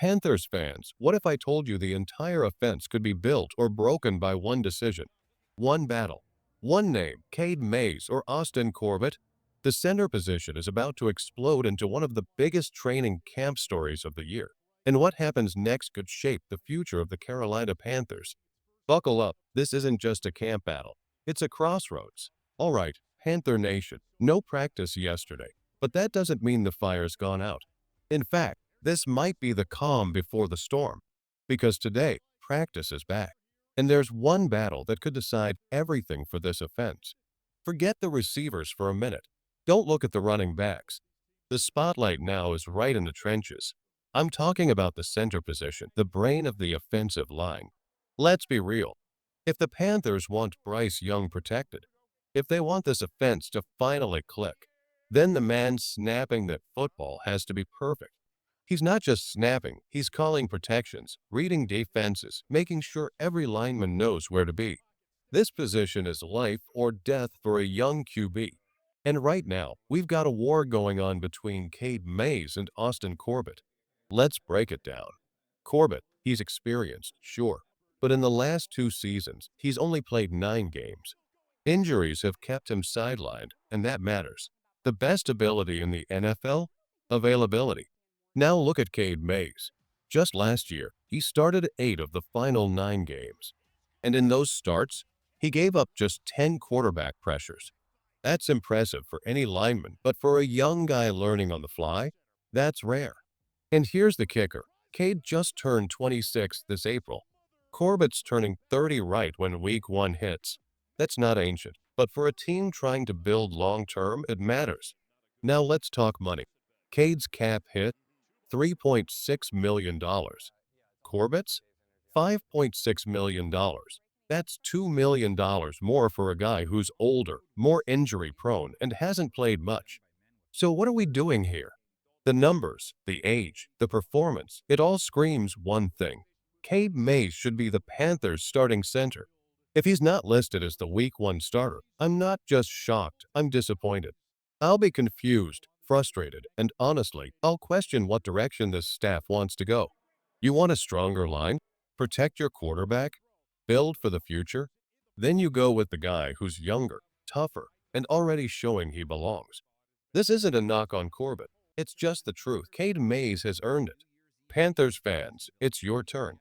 Panthers fans, what if I told you the entire offense could be built or broken by one decision? One battle. One name, Cade Mays or Austin Corbett? The center position is about to explode into one of the biggest training camp stories of the year. And what happens next could shape the future of the Carolina Panthers. Buckle up, this isn't just a camp battle. It's a crossroads. All right, Panther Nation, no practice yesterday, but that doesn't mean the fire's gone out. In fact, this might be the calm before the storm, because today, practice is back. And there's one battle that could decide everything for this offense. Forget the receivers for a minute. Don't look at the running backs. The spotlight now is right in the trenches. I'm talking about the center position, the brain of the offensive line. Let's be real. If the Panthers want Bryce Young protected, if they want this offense to finally click, then the man snapping that football has to be perfect. He's not just snapping, he's calling protections, reading defenses, making sure every lineman knows where to be. This position is life or death for a young QB. And right now, we've got a war going on between Cade Mays and Austin Corbett. Let's break it down. Corbett, he's experienced, sure, but in the last 2 seasons, he's only played 9 games. Injuries have kept him sidelined, and that matters. The best ability in the NFL? Availability. Now look at Cade Mays. Just last year, he started 8 of the final 9 games. And in those starts, he gave up just 10 quarterback pressures. That's impressive for any lineman, but for a young guy learning on the fly, that's rare. And here's the kicker. Cade just turned 26 this April. Corbett's turning 30 right when week 1 hits. That's not ancient, but for a team trying to build long-term, it matters. Now let's talk money. Cade's cap hit, $3.6 million. Corbett's? $5.6 million. That's $2 million more for a guy who's older, more injury-prone, and hasn't played much. So what are we doing here? The numbers, the age, the performance, it all screams one thing. Cade Mays should be the Panthers' starting center. If he's not listed as the Week 1 starter, I'm not just shocked, I'm disappointed. I'll be confused, frustrated, and honestly, I'll question what direction this staff wants to go. You want a stronger line? Protect your quarterback? Build for the future? Then you go with the guy who's younger, tougher, and already showing he belongs. This isn't a knock on Corbett. It's just the truth. Cade Mays has earned it. Panthers fans, it's your turn.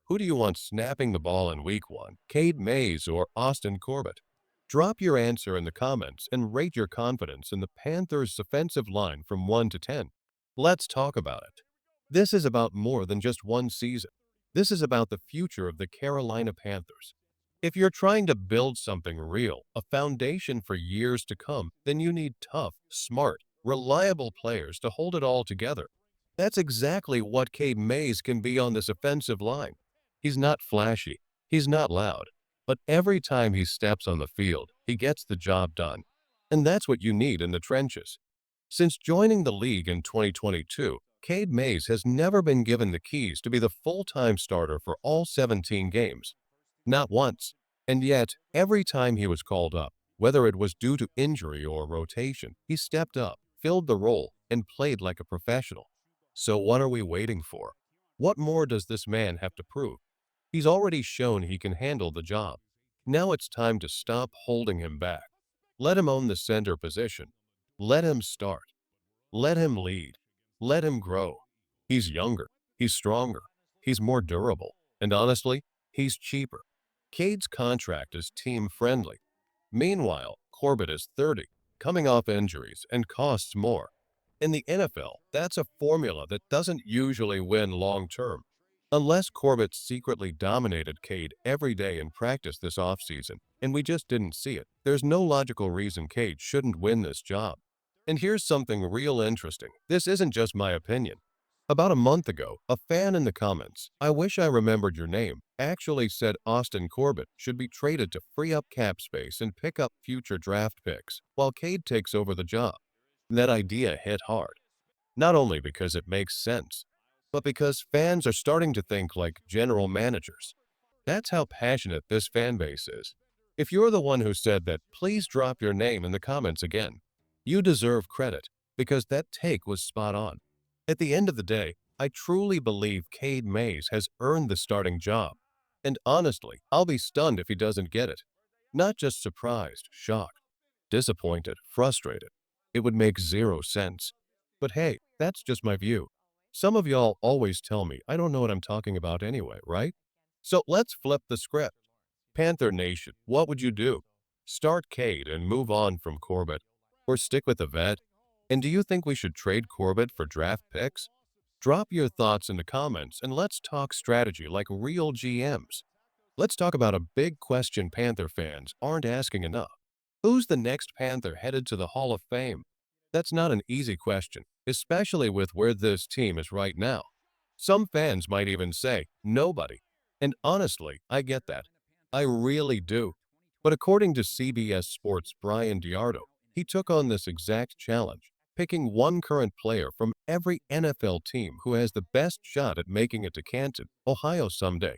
Who do you want snapping the ball in Week 1, Cade Mays or Austin Corbett? Drop your answer in the comments and rate your confidence in the Panthers' offensive line from 1 to 10. Let's talk about it. This is about more than just one season. This is about the future of the Carolina Panthers. If you're trying to build something real, a foundation for years to come, then you need tough, smart, reliable players to hold it all together. That's exactly what Cade Mays can be on this offensive line. He's not flashy, he's not loud, but every time he steps on the field, he gets the job done. And that's what you need in the trenches. Since joining the league in 2022, Cade Mays has never been given the keys to be the full-time starter for all 17 games. Not once. And yet, every time he was called up, whether it was due to injury or rotation, he stepped up, filled the role, and played like a professional. So what are we waiting for? What more does this man have to prove? He's already shown he can handle the job. Now it's time to stop holding him back. Let him own the center position. Let him start. Let him lead. Let him grow. He's younger. He's stronger. He's more durable. And honestly, he's cheaper. Cade's contract is team-friendly. Meanwhile, Corbett is 30, coming off injuries, and costs more. In the NFL, that's a formula that doesn't usually win long-term. Unless Corbett secretly dominated Cade every day in practice this offseason, and we just didn't see it, there's no logical reason Cade shouldn't win this job. And here's something real interesting. This isn't just my opinion. About a month ago, a fan in the comments, I wish I remembered your name, actually said Austin Corbett should be traded to free up cap space and pick up future draft picks, while Cade takes over the job. That idea hit hard. Not only because it makes sense, but because fans are starting to think like general managers. That's how passionate this fan base is. If you're the one who said that, please drop your name in the comments again. You deserve credit, because that take was spot on. At the end of the day, I truly believe Cade Mays has earned the starting job. And honestly, I'll be stunned if he doesn't get it. Not just surprised, shocked, disappointed, frustrated. It would make zero sense. But hey, that's just my view. Some of y'all always tell me I don't know what I'm talking about anyway, right? So let's flip the script. Panther Nation, what would you do? Start Cade and move on from Corbett? Or stick with the vet? And do you think we should trade Corbett for draft picks? Drop your thoughts in the comments and let's talk strategy like real GMs. Let's talk about a big question Panther fans aren't asking enough. Who's the next Panther headed to the Hall of Fame? That's not an easy question, especially with where this team is right now. Some fans might even say, nobody. And honestly, I get that. I really do. But according to CBS Sports' Brian Diardo, he took on this exact challenge, picking one current player from every NFL team who has the best shot at making it to Canton, Ohio someday.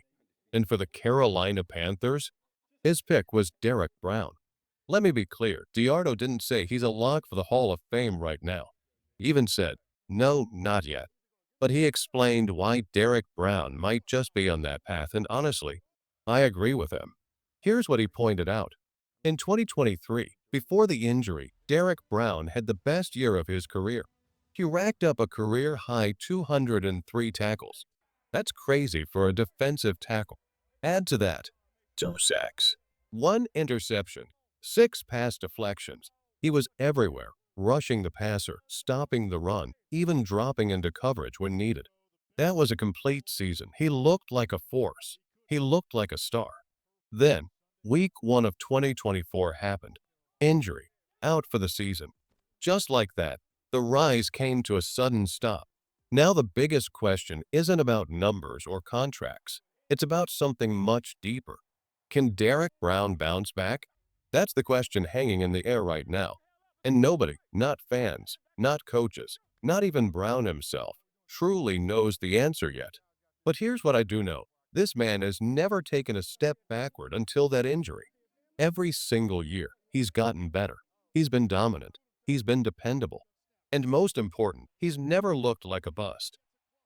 And for the Carolina Panthers, his pick was Derek Brown. Let me be clear, Diardo didn't say he's a lock for the Hall of Fame right now. He even said, no, not yet. But he explained why Derek Brown might just be on that path, and honestly, I agree with him. Here's what he pointed out. In 2023, before the injury, Derek Brown had the best year of his career. He racked up a career-high 203 tackles. That's crazy for a defensive tackle. Add to that 2 sacks, 1 interception, 6 pass deflections. He was everywhere, rushing the passer, stopping the run, even dropping into coverage when needed. That was a complete season. He looked like a force. He looked like a star. Then, week 1 of 2024 happened. Injury, out for the season. Just like that, the rise came to a sudden stop. Now the biggest question isn't about numbers or contracts. It's about something much deeper. Can Derek Brown bounce back? That's the question hanging in the air right now. And nobody, not fans, not coaches, not even Brown himself, truly knows the answer yet. But here's what I do know. This man has never taken a step backward until that injury. Every single year, he's gotten better. He's been dominant. He's been dependable. And most important, he's never looked like a bust.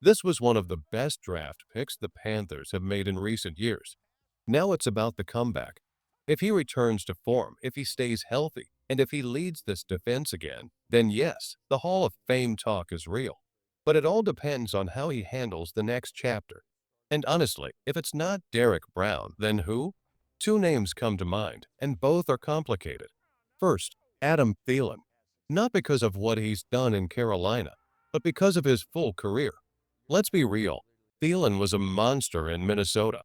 This was one of the best draft picks the Panthers have made in recent years. Now it's about the comeback. If he returns to form, if he stays healthy, and if he leads this defense again, then yes, the Hall of Fame talk is real. But it all depends on how he handles the next chapter. And honestly, if it's not Derek Brown, then who? Two names come to mind, and both are complicated. First, Adam Thielen. Not because of what he's done in Carolina, but because of his full career. Let's be real, Thielen was a monster in Minnesota.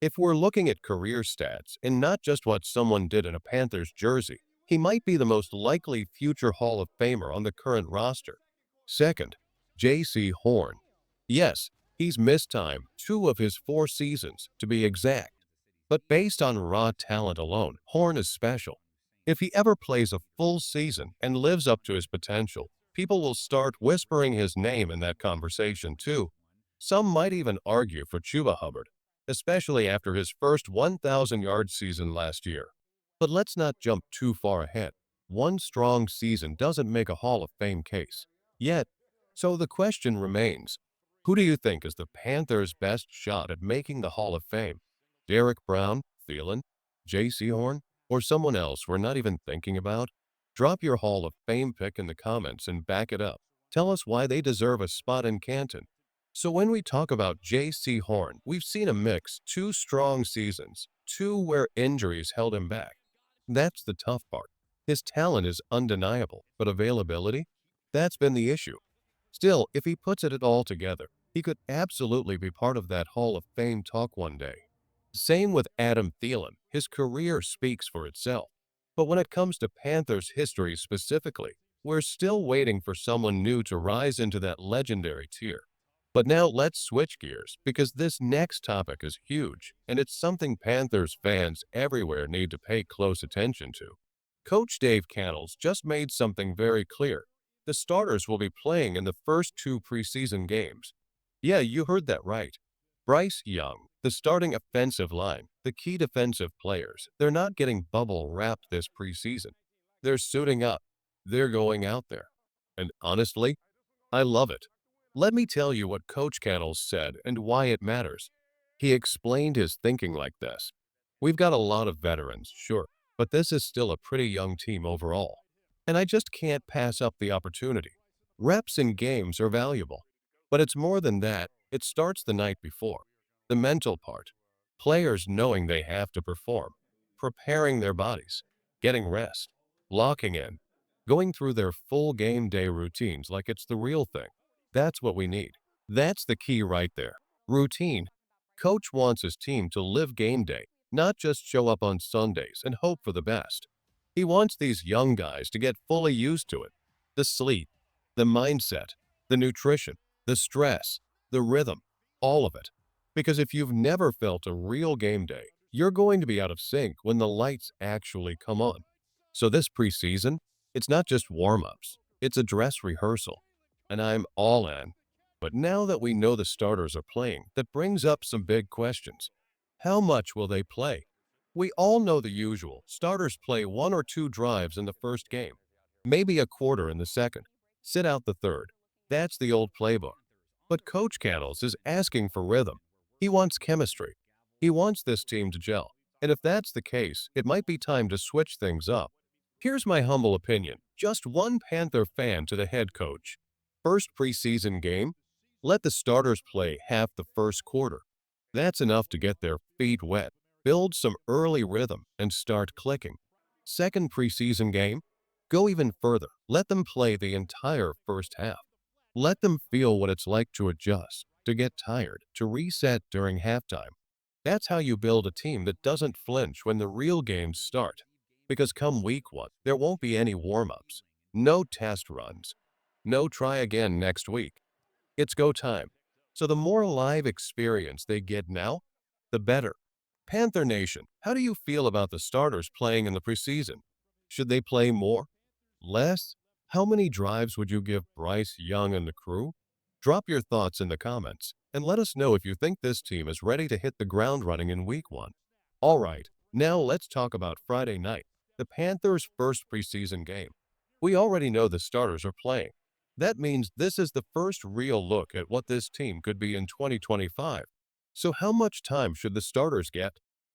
If we're looking at career stats and not just what someone did in a Panthers jersey, he might be the most likely future Hall of Famer on the current roster. Second, J.C. Horn. Yes, he's missed time 2 of his 4 seasons, to be exact. But based on raw talent alone, Horn is special. If he ever plays a full season and lives up to his potential, people will start whispering his name in that conversation too. Some might even argue for Chuba Hubbard, especially after his first 1,000-yard season last year. But let's not jump too far ahead. One strong season doesn't make a Hall of Fame case. Yet, so the question remains, who do you think is the Panthers' best shot at making the Hall of Fame? Derek Brown, Thielen, J.C. Horn, or someone else we're not even thinking about? Drop your Hall of Fame pick in the comments and back it up. Tell us why they deserve a spot in Canton. So when we talk about J.C. Horn, we've seen a mix, 2 strong seasons, 2 where injuries held him back. That's the tough part. His talent is undeniable, but availability? That's been the issue. Still, if he puts it all together, he could absolutely be part of that Hall of Fame talk one day. Same with Adam Thielen. His career speaks for itself. But when it comes to Panthers history specifically, we're still waiting for someone new to rise into that legendary tier. But now let's switch gears because this next topic is huge and it's something Panthers fans everywhere need to pay close attention to. Coach Dave Cannell's just made something very clear. The starters will be playing in the first 2 preseason games. Yeah, you heard that right. Bryce Young, the starting offensive line, the key defensive players, they're not getting bubble wrapped this preseason. They're suiting up. They're going out there. And honestly, I love it. Let me tell you what Coach Cattles said and why it matters. He explained his thinking like this. We've got a lot of veterans, sure, but this is still a pretty young team overall. And I just can't pass up the opportunity. Reps in games are valuable, but it's more than that. It starts the night before. The mental part. Players knowing they have to perform, preparing their bodies, getting rest, locking in, going through their full game day routines like it's the real thing. That's what we need. That's the key right there. Routine. Coach wants his team to live game day, not just show up on Sundays and hope for the best. He wants these young guys to get fully used to it. The sleep, the mindset, the nutrition, the stress, the rhythm, all of it. Because if you've never felt a real game day, you're going to be out of sync when the lights actually come on. So this preseason, it's not just warm-ups, it's a dress rehearsal. And I'm all in. But now that we know the starters are playing, that brings up some big questions. How much will they play? We all know the usual. Starters play one or two drives in the first game, maybe a quarter in the second, sit out the third. That's the old playbook. But Coach Cattles is asking for rhythm. He wants chemistry. He wants this team to gel. And if that's the case, it might be time to switch things up. Here's my humble opinion. Just one Panther fan to the head coach. First preseason game, let the starters play half the first quarter. That's enough to get their feet wet, build some early rhythm, and start clicking. Second preseason game, go even further. Let them play the entire first half. Let them feel what it's like to adjust, to get tired, to reset during halftime. That's how you build a team that doesn't flinch when the real games start. Because come week one, there won't be any warm-ups, no test runs, no try again next week. It's go time. So the more live experience they get now, the better. Panther Nation, how do you feel about the starters playing in the preseason? Should they play more? Less? How many drives would you give Bryce Young and the crew? Drop your thoughts in the comments and let us know if you think this team is ready to hit the ground running in week one. All right, now let's talk about Friday night, the Panthers' first preseason game. We already know the starters are playing. That means this is the first real look at what this team could be in 2025. So how much time should the starters get?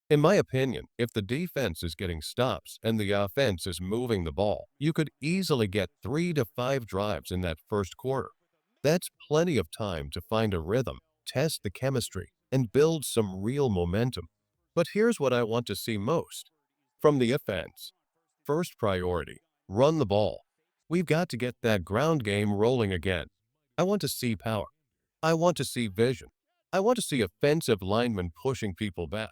In my opinion, if the defense is getting stops and the offense is moving the ball, you could easily get 3 to 5 drives in that first quarter. That's plenty of time to find a rhythm, test the chemistry, and build some real momentum. But here's what I want to see most. From the offense, first priority, run the ball. We've got to get that ground game rolling again. I want to see power. I want to see vision. I want to see offensive linemen pushing people back.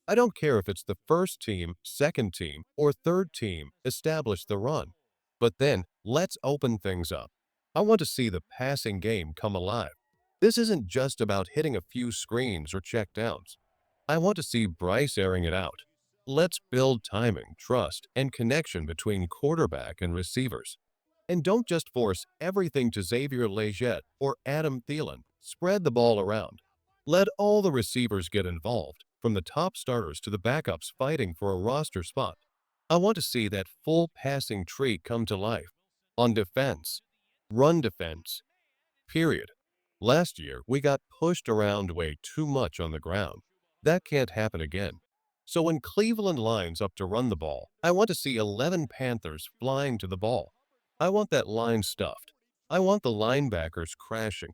I don't care if it's the first team, second team, or third team establish the run. But then, let's open things up. I want to see the passing game come alive. This isn't just about hitting a few screens or checkdowns. I want to see Bryce airing it out. Let's build timing, trust, and connection between quarterback and receivers. And don't just force everything to Xavier Legette or Adam Thielen. Spread the ball around. Let all the receivers get involved, from the top starters to the backups fighting for a roster spot. I want to see that full passing tree come to life. On defense, run defense, period. Last year, we got pushed around way too much on the ground. That can't happen again. So when Cleveland lines up to run the ball, I want to see 11 Panthers flying to the ball. I want that line stuffed. I want the linebackers crashing.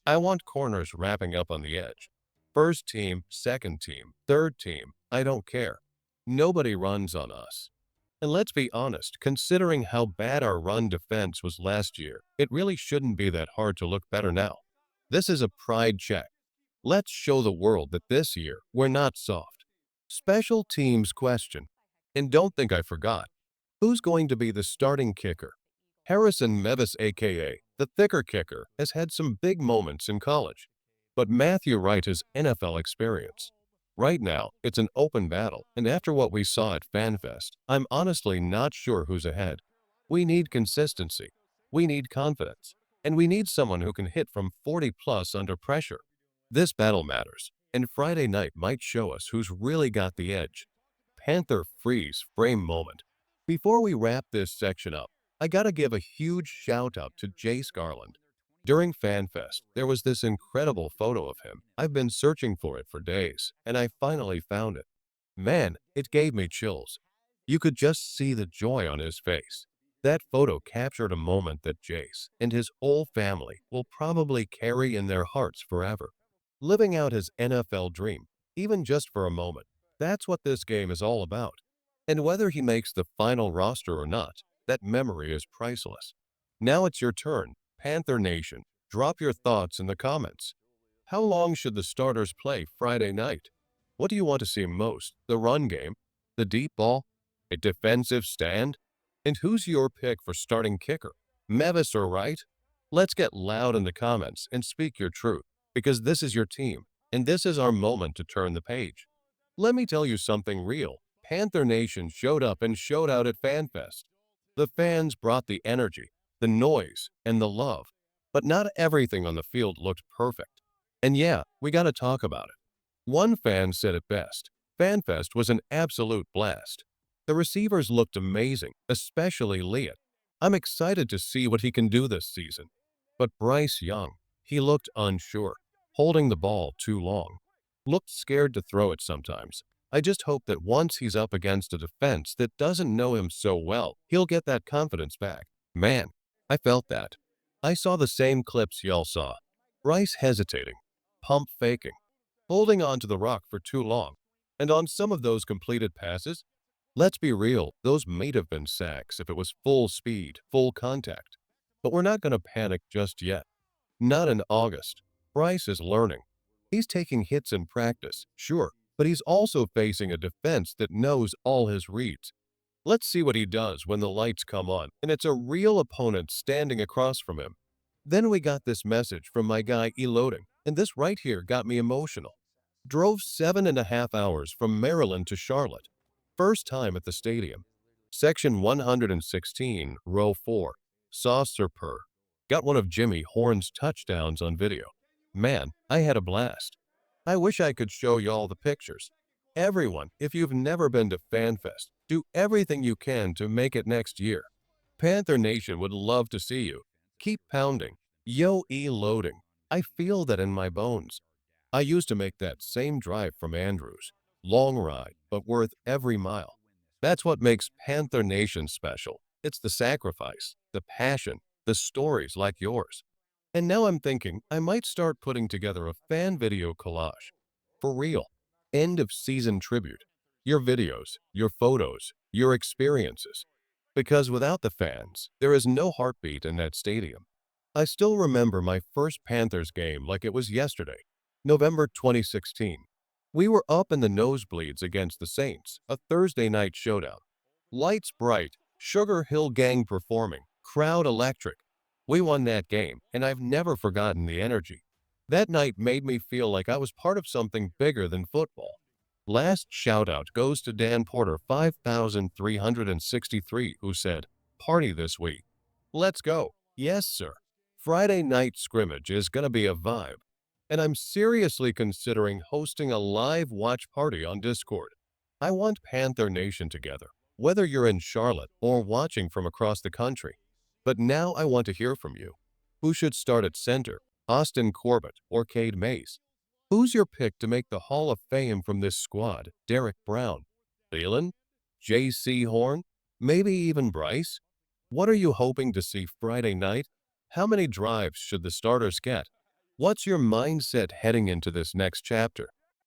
I want corners wrapping up on the edge. First team, second team, third team, I don't care. Nobody runs on us. And let's be honest, considering how bad our run defense was last year, it really shouldn't be that hard to look better now. This is a pride check. Let's show the world that this year we're not soft. Special teams question. And don't think I forgot. Who's going to be the starting kicker? Harrison Mevis, aka the thicker kicker, has had some big moments in college. But Matthew Wright has NFL experience. Right now, it's an open battle, and after what we saw at FanFest, I'm honestly not sure who's ahead. We need consistency. We need confidence. And we need someone who can hit from 40 plus under pressure. This battle matters, and Friday night might show us who's really got the edge. Panther freeze frame moment. Before we wrap this section up, I gotta give a huge shout out to Jace Garland. During FanFest, there was this incredible photo of him. I've been searching for it for days, and I finally found it. Man, it gave me chills. You could just see the joy on his face. That photo captured a moment that Jace and his whole family will probably carry in their hearts forever. Living out his NFL dream, even just for a moment, that's what this game is all about. And whether he makes the final roster or not, that memory is priceless. Now it's your turn, Panther Nation. Drop your thoughts in the comments. How long should the starters play Friday night? What do you want to see most? The run game? The deep ball? A defensive stand? And who's your pick for starting kicker? Mevis or Wright? Let's get loud in the comments and speak your truth, because this is your team, and this is our moment to turn the page. Let me tell you something real. Panther Nation showed up and showed out at FanFest. The fans brought the energy, the noise, and the love. But not everything on the field looked perfect. And yeah, we gotta talk about it. One fan said it best. FanFest was an absolute blast. The receivers looked amazing, especially Leah. I'm excited to see what he can do this season. But Bryce Young, he looked unsure, holding the ball too long. Looked scared to throw it sometimes. I just hope that once he's up against a defense that doesn't know him so well, he'll get that confidence back. Man, I felt that. I saw the same clips y'all saw. Bryce hesitating, pump faking, holding on to the rock for too long. And on some of those completed passes, let's be real, those might have been sacks if it was full speed, full contact. But we're not going to panic just yet. Not in August. Bryce is learning. He's taking hits in practice, sure, but he's also facing a defense that knows all his reads. Let's see what he does when the lights come on and it's a real opponent standing across from him. Then we got this message from my guy Eloding, and this right here got me emotional. Drove 7.5 hours from Maryland to Charlotte. First time at the stadium. Section 116, row 4. Saw Serper. Got one of Jimmy Horn's touchdowns on video. Man, I had a blast. I wish I could show y'all the pictures. Everyone, if you've never been to FanFest, do everything you can to make it next year. Panther Nation would love to see you. Keep pounding. Yo, loading. I feel that in my bones. I used to make that same drive from Andrews. Long ride, but worth every mile. That's what makes Panther Nation special. It's the sacrifice, the passion, the stories like yours. And now I'm thinking I might start putting together a fan video collage. For real. End of season tribute. Your videos, your photos, your experiences. Because without the fans, there is no heartbeat in that stadium. I still remember my first Panthers game like it was yesterday, November 2016. We were up in the nosebleeds against the Saints, a Thursday night showdown. Lights bright, Sugar Hill Gang performing, crowd electric. We won that game, and I've never forgotten the energy. That night made me feel like I was part of something bigger than football. Last shout out goes to Dan Porter 5363 who said, "Party this week." Let's go. Yes, sir. Friday night scrimmage is gonna be a vibe. And I'm seriously considering hosting a live watch party on Discord. I want Panther Nation together, whether you're in Charlotte or watching from across the country. But now I want to hear from you. Who should start at center, Austin Corbett or Cade Mays? Who's your pick to make the Hall of Fame from this squad? Derek Brown, Thielen, J.C. Horn, maybe even Bryce? What are you hoping to see Friday night? How many drives should the starters get? What's your mindset heading into this next chapter?